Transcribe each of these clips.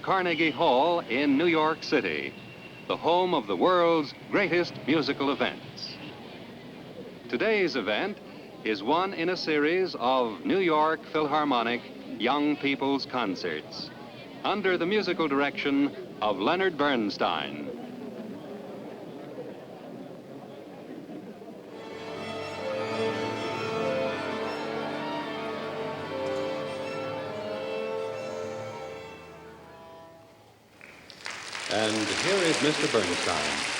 Carnegie Hall in New York City, the home of the world's greatest musical events. Today's event is one in a series of New York Philharmonic Young People's Concerts under the musical direction of Leonard Bernstein. And here is Mr. Bernstein.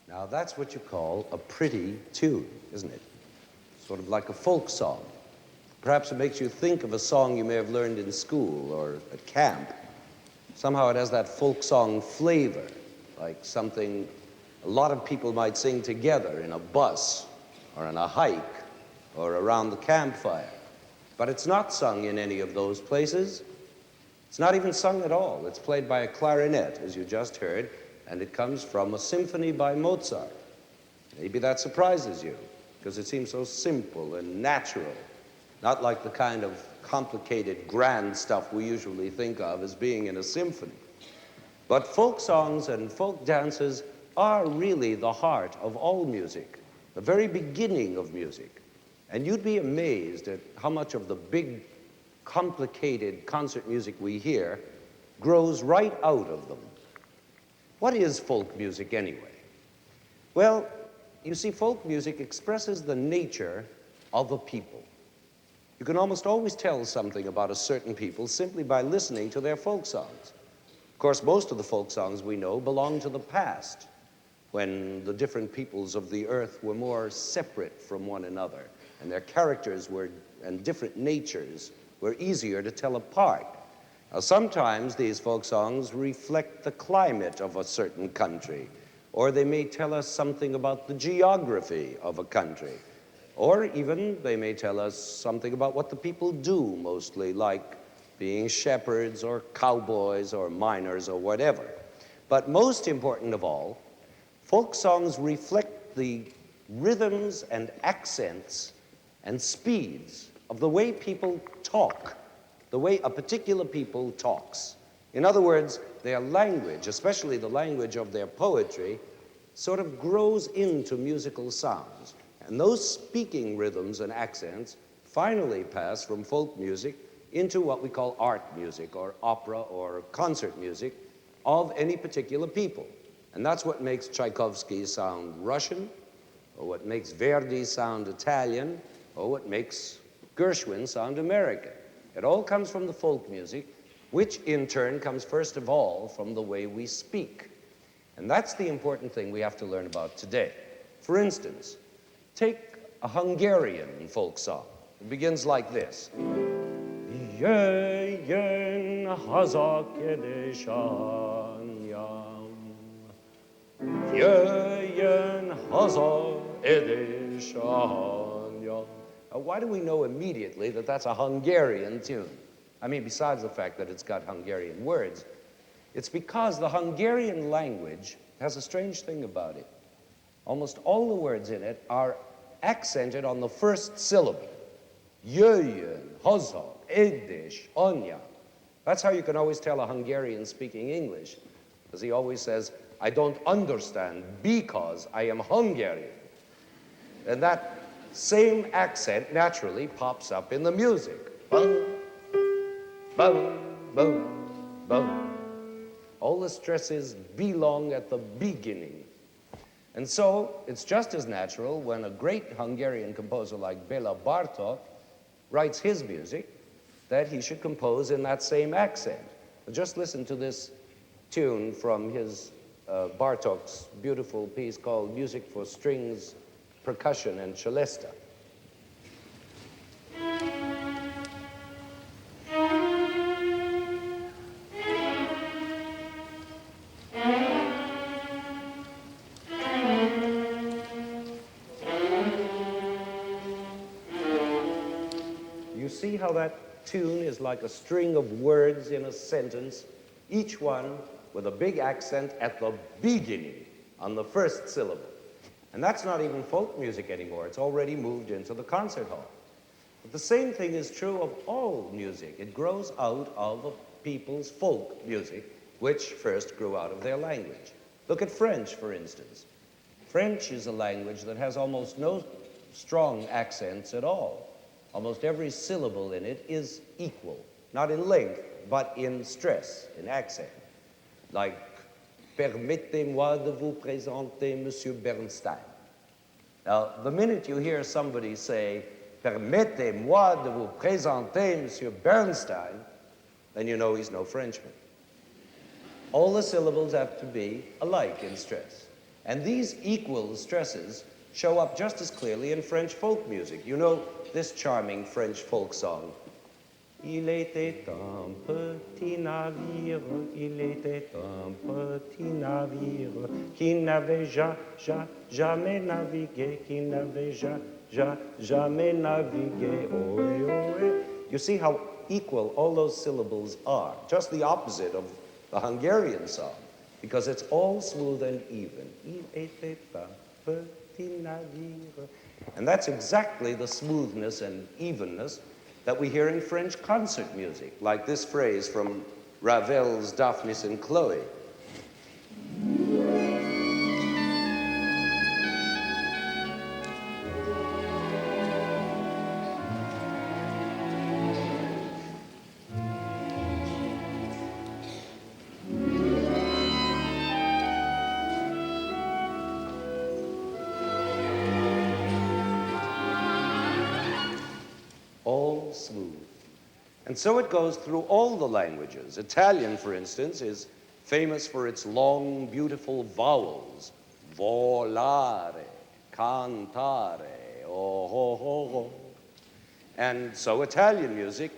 Now that's what you call a pretty tune, isn't it? Sort of like a folk song. Perhaps it makes you think of a song you may have learned in school or at camp. Somehow it has that folk song flavor, like something a lot of people might sing together in a bus or on a hike or around the campfire. But it's not sung in any of those places. It's not even sung at all. It's played by a clarinet, as you just heard, and it comes from a symphony by Mozart. Maybe that surprises you, because it seems so simple and natural, not like the kind of complicated, grand stuff we usually think of as being in a symphony. But folk songs and folk dances are really the heart of all music, the very beginning of music. And you'd be amazed at how much of the big, complicated concert music we hear grows right out of them. What is folk music anyway? Well, you see, folk music expresses the nature of a people. You can almost always tell something about a certain people simply by listening to their folk songs. Of course, most of the folk songs we know belong to the past, when the different peoples of the earth were more separate from one another, and their characters and different natures were easier to tell apart. Now, sometimes these folk songs reflect the climate of a certain country, or they may tell us something about the geography of a country, or even they may tell us something about what the people do mostly, like being shepherds or cowboys or miners or whatever. But most important of all, folk songs reflect the rhythms and accents and speeds of the way people talk, the way a particular people talks. In other words, their language, especially the language of their poetry, sort of grows into musical sounds. And those speaking rhythms and accents finally pass from folk music into what we call art music or opera or concert music of any particular people. And that's what makes Tchaikovsky sound Russian, or what makes Verdi sound Italian, or what makes Gershwin sound American. It all comes from the folk music, which in turn comes first of all from the way we speak. And that's the important thing we have to learn about today. For instance, take a Hungarian folk song. It begins like this. Jöjjön haza kedves anyám, jöjjön haza kedves anyám. Now, why do we know immediately that that's a Hungarian tune? I mean, besides the fact that it's got Hungarian words, it's because the Hungarian language has a strange thing about it. Almost all the words in it are accented on the first syllable. Jöjjön, haza, édes, anya. That's how you can always tell a Hungarian speaking English, because he always says, I don't understand because I am Hungarian. And that same accent naturally pops up in the music. Bum, bum, bum, bum. All the stresses belong at the beginning. And so it's just as natural when a great Hungarian composer like Béla Bartók writes his music that he should compose in that same accent. Just listen to this tune from his Bartok's beautiful piece called Music for Strings, Percussion, and Celesta. You see how that tune is like a string of words in a sentence, each one with a big accent at the beginning on the first syllable. And that's not even folk music anymore. It's already moved into the concert hall. But the same thing is true of all music. It grows out of people's folk music, which first grew out of their language. Look at French, for instance. French is a language that has almost no strong accents at all. Almost every syllable in it is equal, not in length, but in stress, in accent. Like, permettez-moi de vous présenter Monsieur Bernstein. Now, the minute you hear somebody say, permettez-moi de vous présenter Monsieur Bernstein, then you know he's no Frenchman. All the syllables have to be alike in stress. And these equal stresses show up just as clearly in French folk music. You know this charming French folk song. Il était un petit navire, il était un petit navire, qui n'avait jamais navigué, qui n'avait jamais navigué, ohé, ohé. You see how equal all those syllables are, just the opposite of the Hungarian song, because it's all smooth and even. Il était un petit navire. And that's exactly the smoothness and evenness that we hear in French concert music, like this phrase from Ravel's Daphnis and Chloe. All smooth. And so it goes through all the languages. Italian, for instance, is famous for its long, beautiful vowels. Volare, cantare, oh, ho, ho, ho. And so Italian music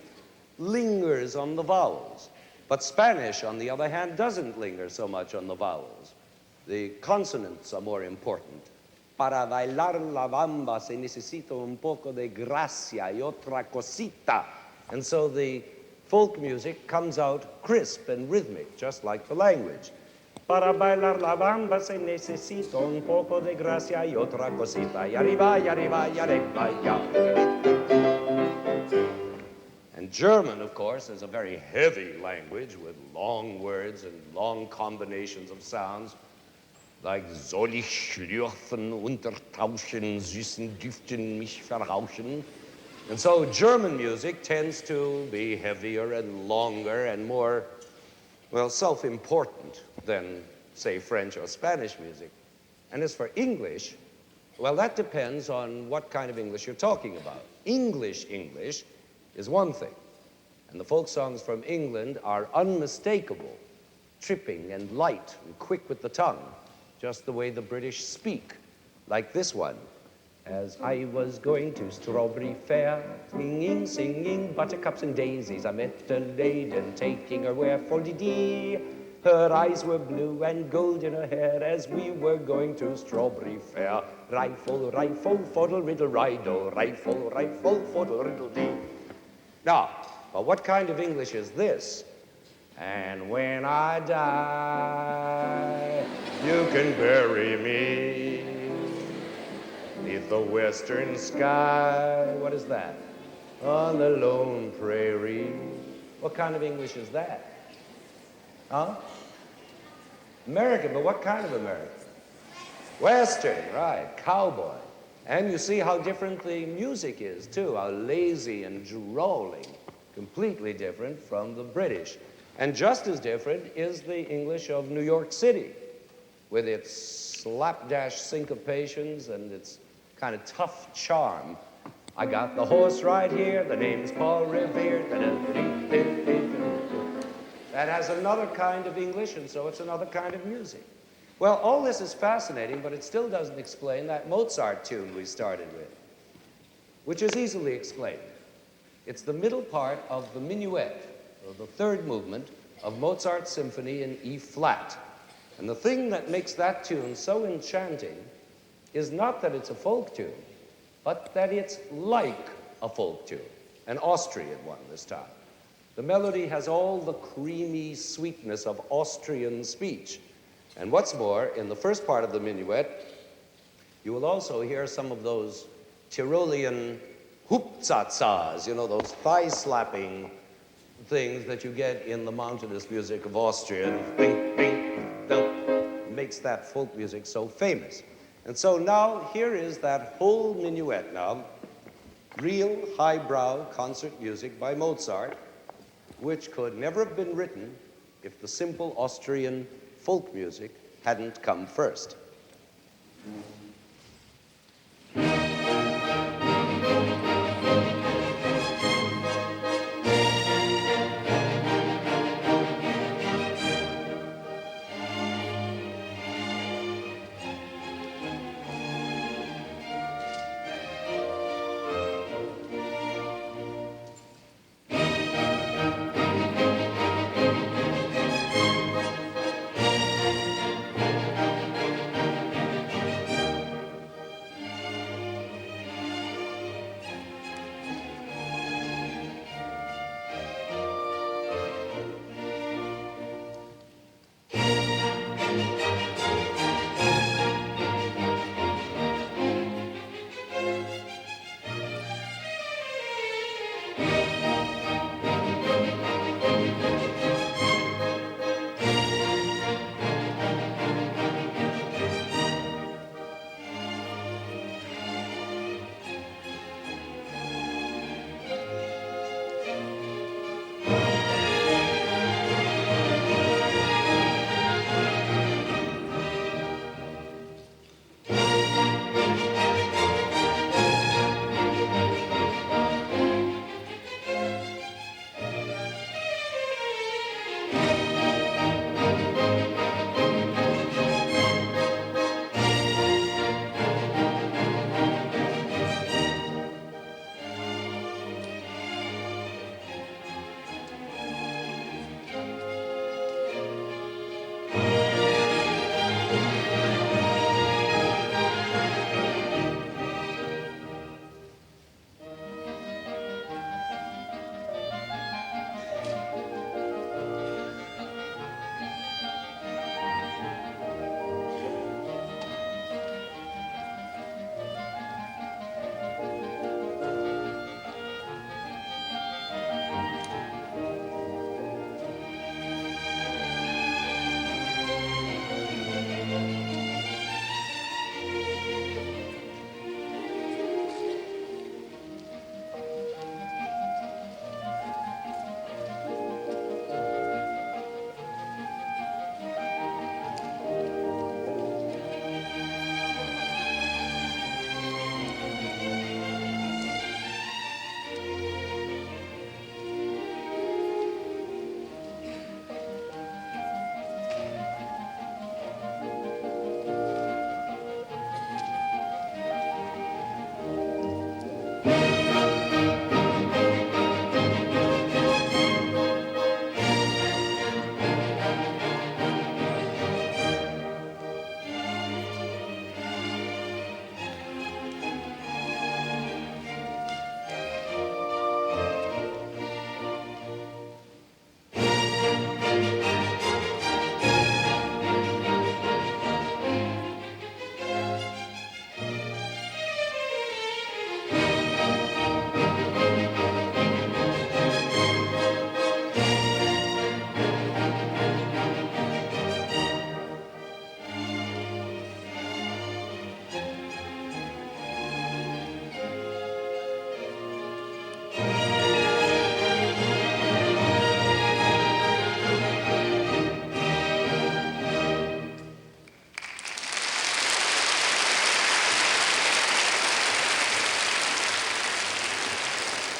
lingers on the vowels. But Spanish, on the other hand, doesn't linger so much on the vowels. The consonants are more important. Para bailar la bamba se necesita un poco de gracia y otra cosita. And so the folk music comes out crisp and rhythmic, just like the language. Para bailar la bamba se necesita un poco de gracia y otra cosita. Y arriba, y arriba, y arriba, ya. And German, of course, is a very heavy language with long words and long combinations of sounds. Like, soll ich schlürfen, untertauschen, süßen Düften mich verrauschen. And so German music tends to be heavier and longer and more, well, self-important than, say, French or Spanish music. And as for English, well, that depends on what kind of English you're talking about. English is one thing. And the folk songs from England are unmistakable, tripping and light and quick with the tongue, just the way the British speak, like this one. As I was going to Strawberry Fair, singing, singing, buttercups and daisies, I met a lady taking her where for dee. Her eyes were blue and gold in her hair as we were going to Strawberry Fair. Rifle, rifle, foddle, riddle, rido, rifle, rifle, foddle, riddle, dee. Now, well, what kind of English is this? And when I die, you can bury me beneath the western sky. What is that? On the lone prairie. What kind of English is that? Huh? American, but what kind of American? Western, right, cowboy. And you see how different the music is, too, how lazy and drawling, completely different from the British. And just as different is the English of New York City, with its slapdash syncopations and its kind of tough charm. I got the horse right here, the name's Paul Revere. That has another kind of English, and so it's another kind of music. Well, all this is fascinating, but it still doesn't explain that Mozart tune we started with, which is easily explained. It's the middle part of the minuet, or the third movement of Mozart's symphony in E flat. And the thing that makes that tune so enchanting is not that it's a folk tune, but that it's like a folk tune, an Austrian one this time. The melody has all the creamy sweetness of Austrian speech. And what's more, in the first part of the minuet, you will also hear some of those Tyrolean hoop-tsa-tsas, you know, those thigh-slapping things that you get in the mountainous music of Austria. Bing, bing, dum, makes that folk music so famous. And so now, here is that whole minuet now, real highbrow concert music by Mozart, which could never have been written if the simple Austrian folk music hadn't come first.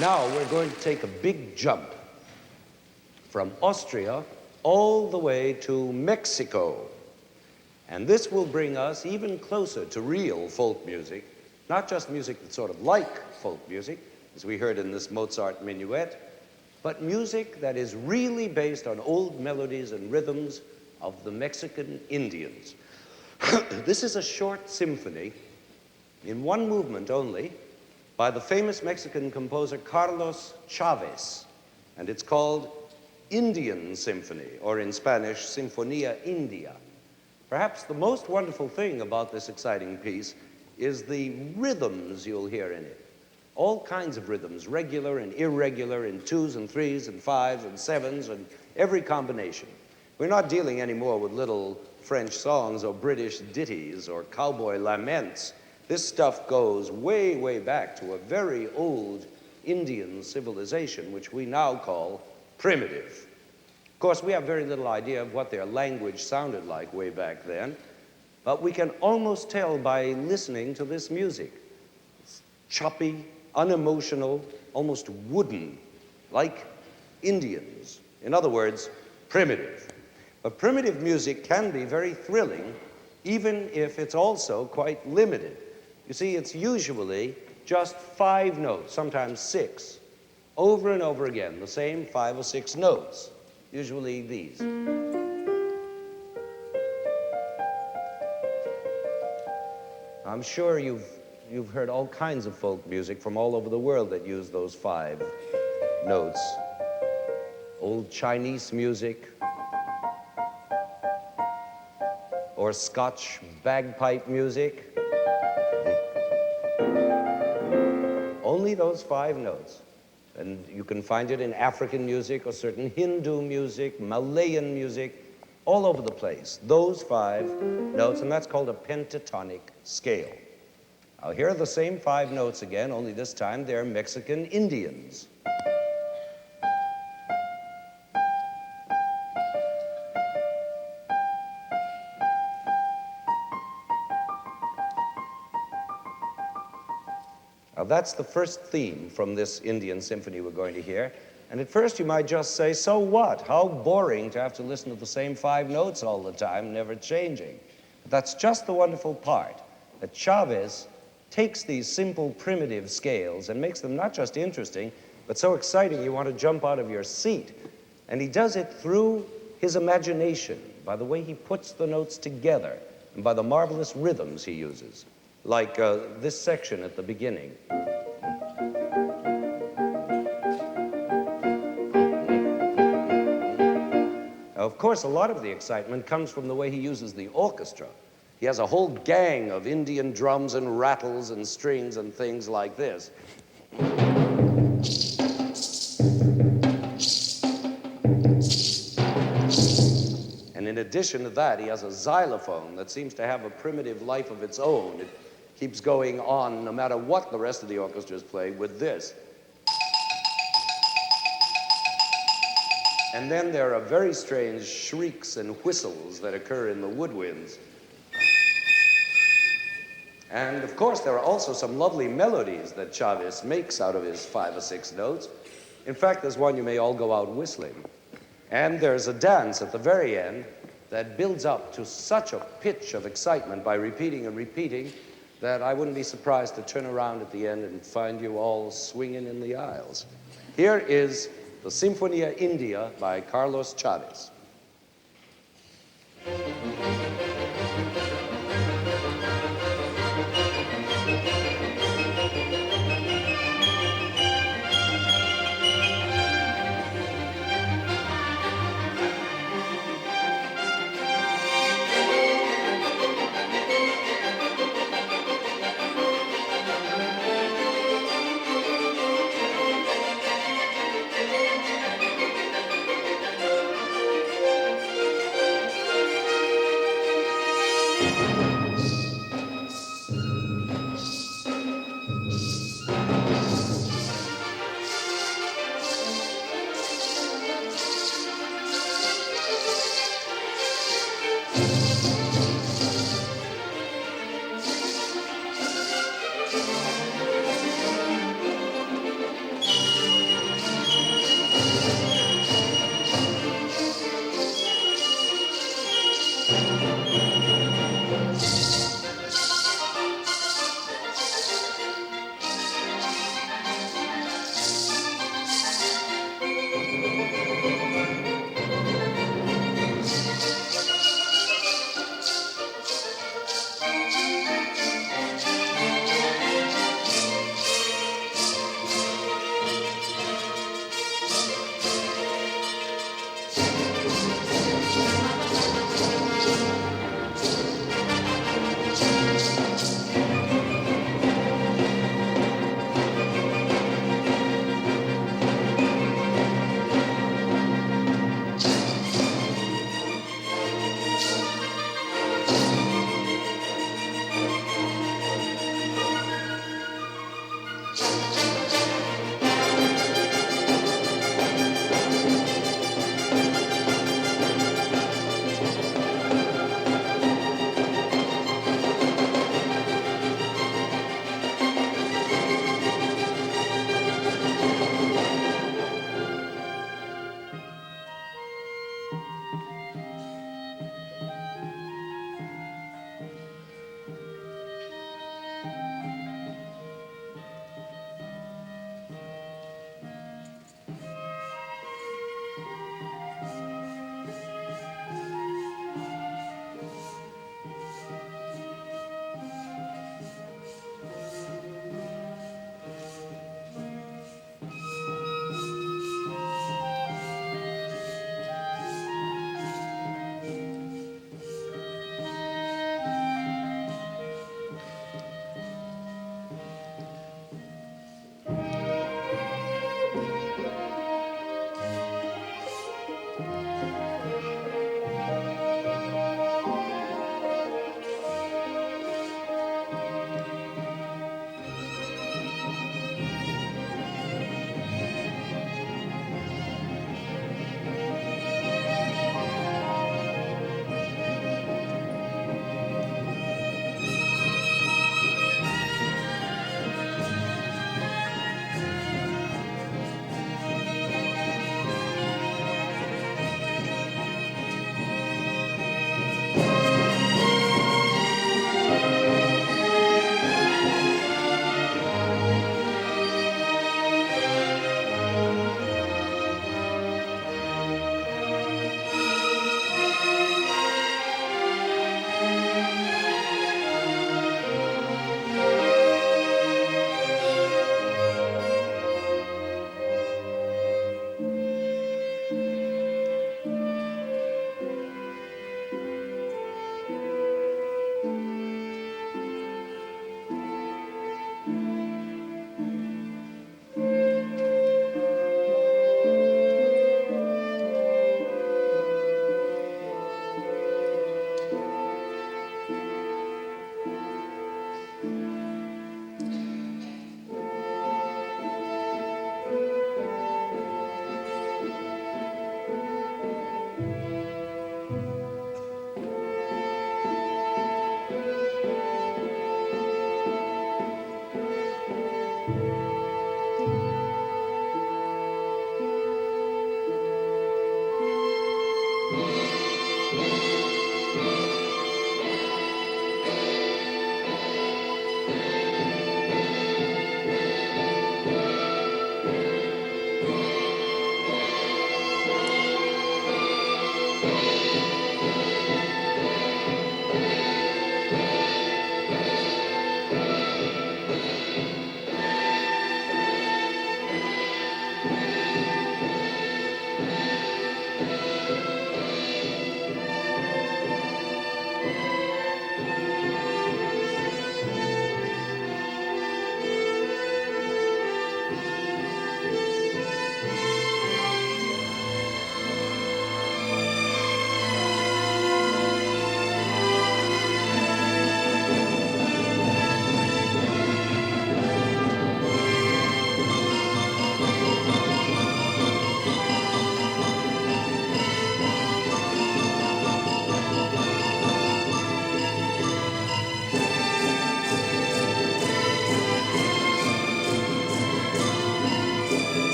Now we're going to take a big jump from Austria all the way to Mexico. And this will bring us even closer to real folk music, not just music that's sort of like folk music, as we heard in this Mozart minuet, but music that is really based on old melodies and rhythms of the Mexican Indians. This is a short symphony in one movement only by the famous Mexican composer Carlos Chavez, and it's called Indian Symphony, or in Spanish, Sinfonía India. Perhaps the most wonderful thing about this exciting piece is the rhythms you'll hear in it. All kinds of rhythms, regular and irregular, in 2s and 3s and 5s and 7s, and every combination. We're not dealing anymore with little French songs or British ditties or cowboy laments. This stuff goes way, way back to a very old Indian civilization, which we now call primitive. Of course, we have very little idea of what their language sounded like way back then, but we can almost tell by listening to this music. It's choppy, unemotional, almost wooden, like Indians. In other words, primitive. But primitive music can be very thrilling, even if it's also quite limited. You see, it's usually just 5 notes, sometimes 6, over and over again, the same 5 or 6 notes, usually these. I'm sure you've heard all kinds of folk music from all over the world that use those 5 notes. Old Chinese music, or Scotch bagpipe music. Only those 5 notes. And you can find it in African music or certain Hindu music, Malayan music, all over the place. Those 5 notes, and that's called a pentatonic scale. Now, here are the same 5 notes again, only this time they're Mexican Indians. Now, that's the first theme from this Indian symphony we're going to hear. And at first you might just say, so what? How boring to have to listen to the same 5 notes all the time, never changing. But that's just the wonderful part, that Chavez takes these simple primitive scales and makes them not just interesting, but so exciting you want to jump out of your seat. And he does it through his imagination, by the way he puts the notes together, and by the marvelous rhythms he uses, like this section at the beginning. Now, of course, a lot of the excitement comes from the way he uses the orchestra. He has a whole gang of Indian drums and rattles and strings and things like this. And in addition to that, he has a xylophone that seems to have a primitive life of its own. It keeps going on no matter what the rest of the orchestra is playing with this. And then there are very strange shrieks and whistles that occur in the woodwinds. And of course, there are also some lovely melodies that Chavez makes out of his 5 or 6 notes. In fact, there's one you may all go out whistling. And there's a dance at the very end that builds up to such a pitch of excitement by repeating and repeating that I wouldn't be surprised to turn around at the end and find you all swinging in the aisles. Here is the Sinfonía India by Carlos Chavez.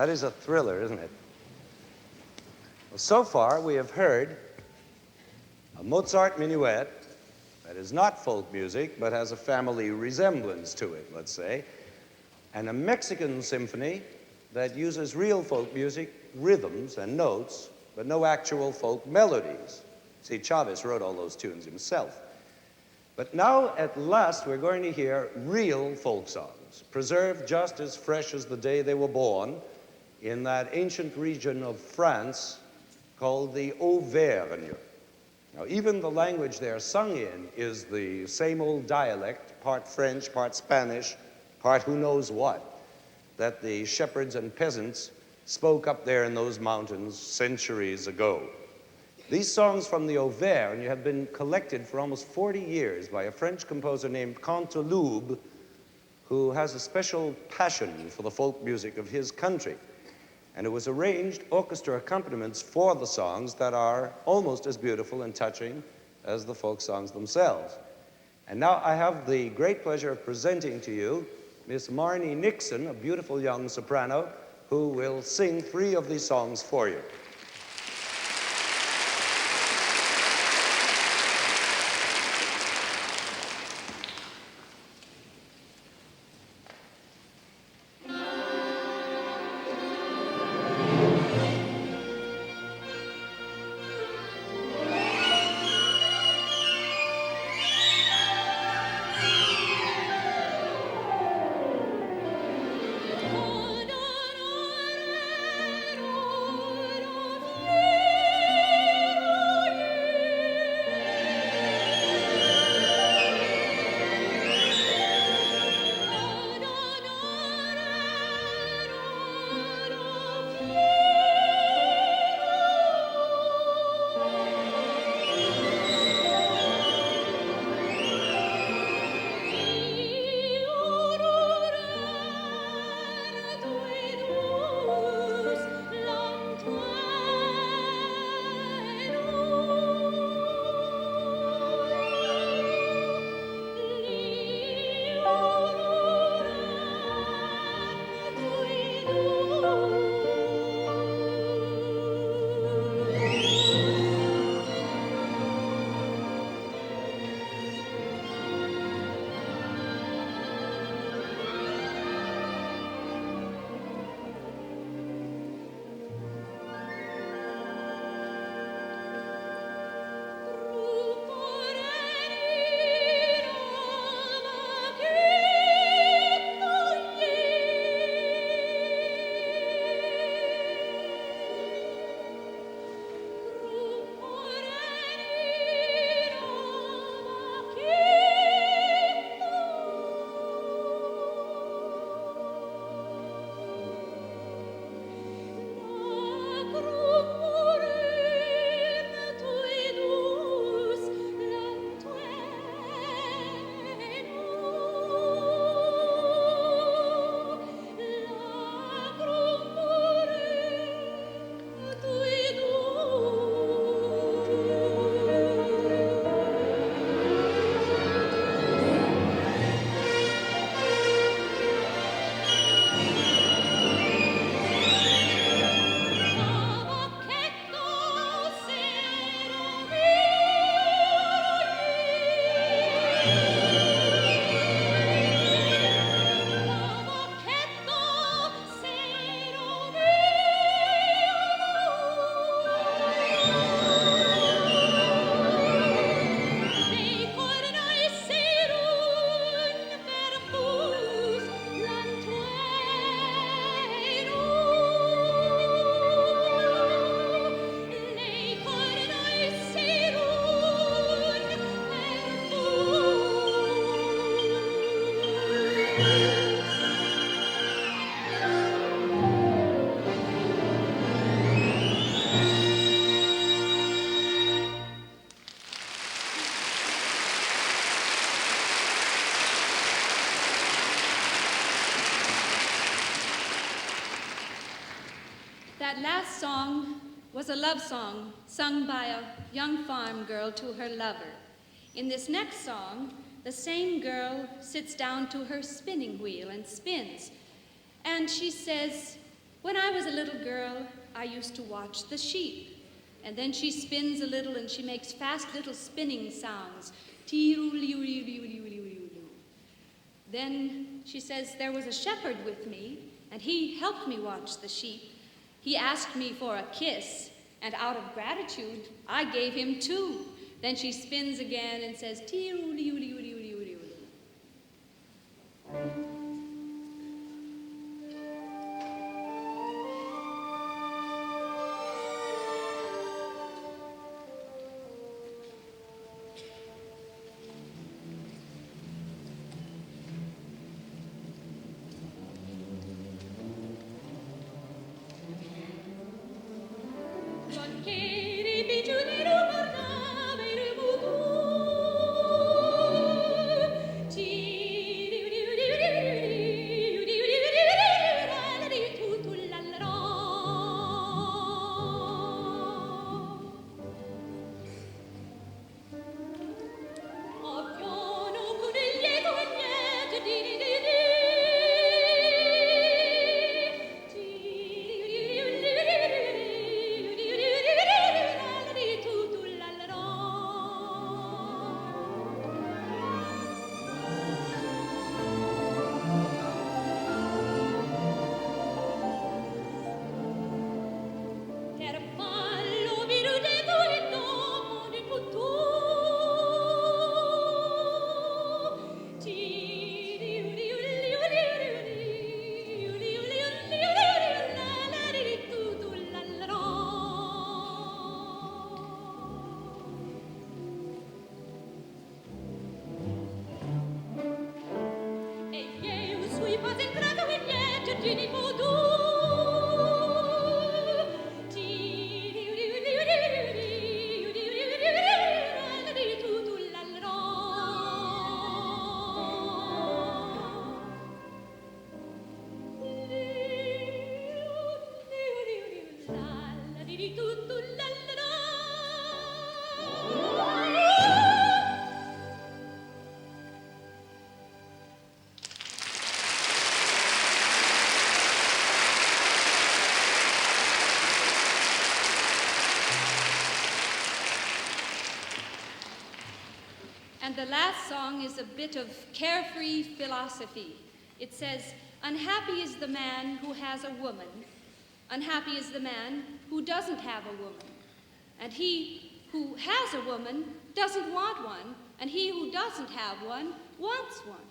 That is a thriller, isn't it? Well, so far, we have heard a Mozart minuet that is not folk music, but has a family resemblance to it, let's say, and a Mexican symphony that uses real folk music, rhythms and notes, but no actual folk melodies. See, Chavez wrote all those tunes himself. But now, at last, we're going to hear real folk songs, preserved just as fresh as the day they were born in that ancient region of France called the Auvergne. Now, even the language they're sung in is the same old dialect, part French, part Spanish, part who knows what, that the shepherds and peasants spoke up there in those mountains centuries ago. These songs from the Auvergne have been collected for almost 40 years by a French composer named Canteloube, who has a special passion for the folk music of his country. And it was arranged orchestra accompaniments for the songs that are almost as beautiful and touching as the folk songs themselves. And now I have the great pleasure of presenting to you Miss Marnie Nixon, a beautiful young soprano, who will sing 3 of these songs for you. That last song was a love song sung by a young farm girl to her lover. In this next song, the same girl sits down to her spinning wheel and spins. And she says, When I was a little girl, I used to watch the sheep. And then she spins a little and she makes fast little spinning sounds. Then she says there was a shepherd with me, and he helped me watch the sheep. He asked me for a kiss, and out of gratitude, I gave him 2. Then she spins again and says, And the last song is a bit of carefree philosophy. It says, unhappy is the man who has a woman. Unhappy is the man who doesn't have a woman. And he who has a woman doesn't want one, and he who doesn't have one wants one.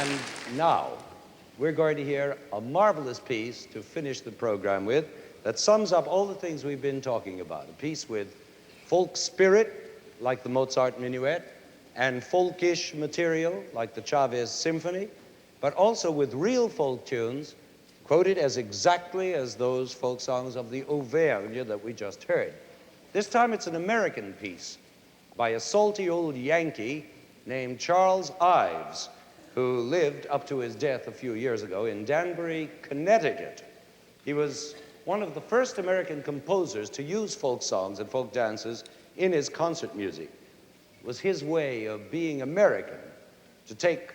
And now, we're going to hear a marvelous piece to finish the program with that sums up all the things we've been talking about. A piece with folk spirit, like the Mozart Minuet, and folkish material like the Chavez Symphony, but also with real folk tunes quoted as exactly as those folk songs of the Auvergne that we just heard. This time it's an American piece by a salty old Yankee named Charles Ives, who lived up to his death a few years ago in Danbury, Connecticut. He was one of the first American composers to use folk songs and folk dances in his concert music. It was his way of being American, to take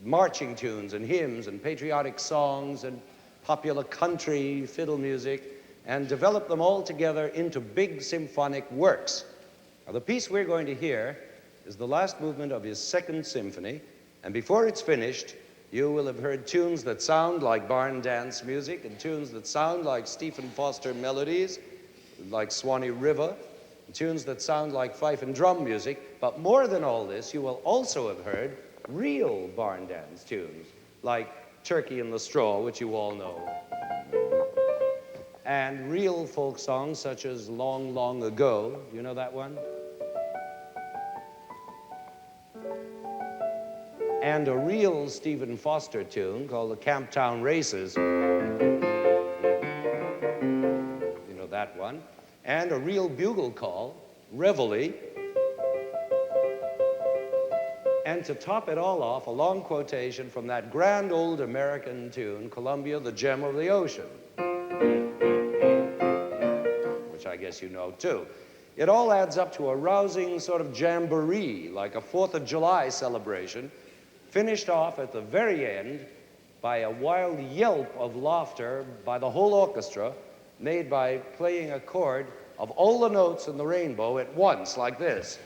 marching tunes and hymns and patriotic songs and popular country fiddle music and develop them all together into big symphonic works. Now, the piece we're going to hear is the last movement of his Second Symphony, and before it's finished, you will have heard tunes that sound like barn dance music and tunes that sound like Stephen Foster melodies, like Swanee River, and tunes that sound like fife and drum music. But more than all this, you will also have heard real barn dance tunes, like Turkey in the Straw, which you all know, and real folk songs such as Long, Long Ago. You know that one? And a real Stephen Foster tune called the Camptown Races. You know that one. And a real bugle call, Reveille. And to top it all off, a long quotation from that grand old American tune, Columbia, the Gem of the Ocean, which I guess you know too. It all adds up to a rousing sort of jamboree, like a 4th of July celebration, finished off at the very end by a wild yelp of laughter by the whole orchestra, made by playing a chord of all the notes in the rainbow at once, like this.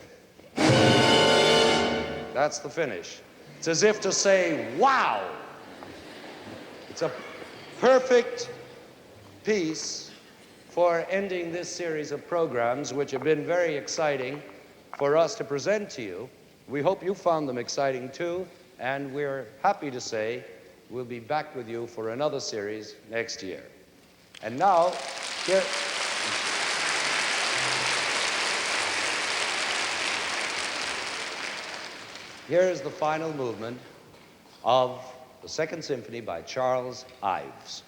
That's the finish. It's as if to say, wow! It's a perfect piece for ending this series of programs, which have been very exciting for us to present to you. We hope you found them exciting too, and we're happy to say we'll be back with you for another series next year. And now, here is the final movement of the Second Symphony by Charles Ives.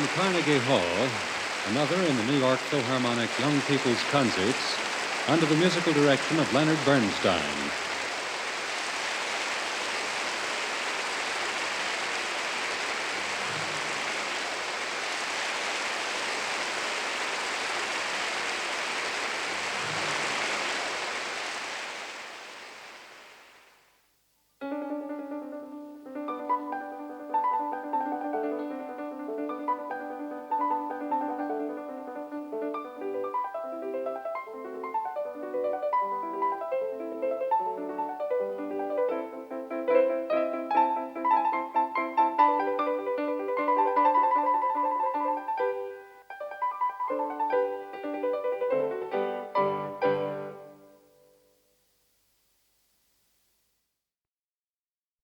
Carnegie Hall, another in the New York Philharmonic Young People's Concerts, under the musical direction of Leonard Bernstein.